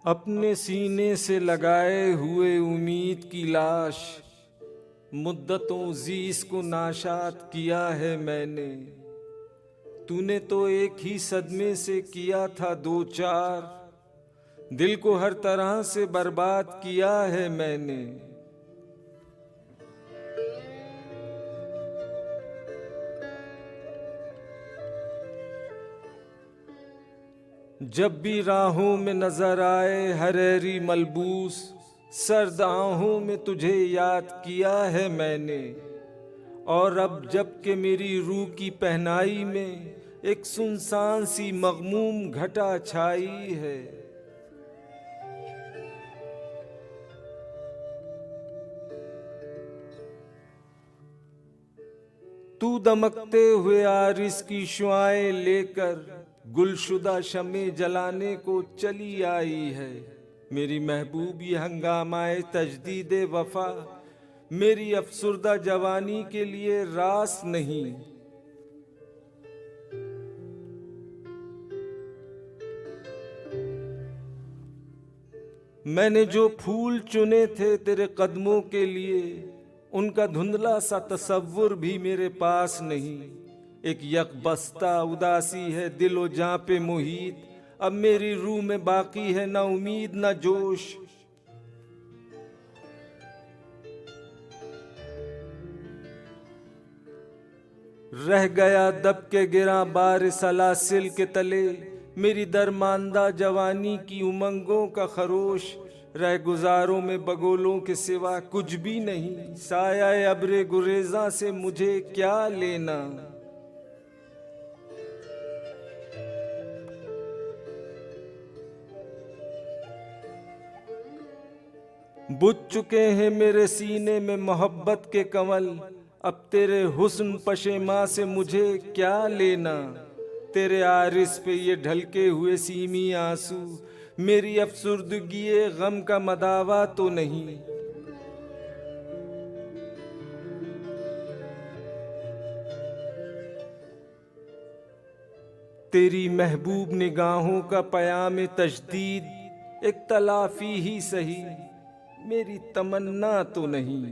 अपने सीने से लगाए हुए उम्मीद की लाश, मुद्दतों जीस को नाशात किया है मैंने। तूने तो एक ही सदमे से किया था दो चार, दिल को हर तरह से बर्बाद किया है मैंने। जब भी राहों में नजर आए हरेरी मलबूस, सर्द आहों में तुझे याद किया है मैंने। और अब जब के मेरी रूह की पहनाई में एक सुनसान सी मगमूम घटा छाई है, तू दमकते हुए आरिस की शुआएं लेकर गुलशुदा शमे जलाने को चली आई है। मेरी महबूबी हंगामाए तजदीदे वफा, मेरी अफसुर्दा जवानी के लिए रास नहीं। मैंने जो फूल चुने थे तेरे कदमों के लिए, उनका धुंधला सा तसव्वुर भी मेरे पास नहीं। एक यकबस्ता उदासी है दिलो जां पे मुहीत, अब मेरी रूह में बाकी है ना उम्मीद ना जोश। रह गया दब के गिरा बार सलासिल के तले, मेरी दरमांदा जवानी की उमंगों का खरोश। रह गुजारों में बगोलों के सिवा कुछ भी नहीं, साया अब्रे गुरेजा से मुझे क्या लेना। बुझ चुके हैं मेरे सीने में मोहब्बत के कंवल, अब तेरे हुस्न पशेमा से मुझे क्या लेना। तेरे आरिस पे ये ढलके हुए सीमी आंसू, मेरी अफसुर्दगी गम का मदावा तो नहीं। तेरी महबूब निगाहों का पयाम तजदीद एक तलाफी ही सही, मेरी तमन्ना तो नहीं।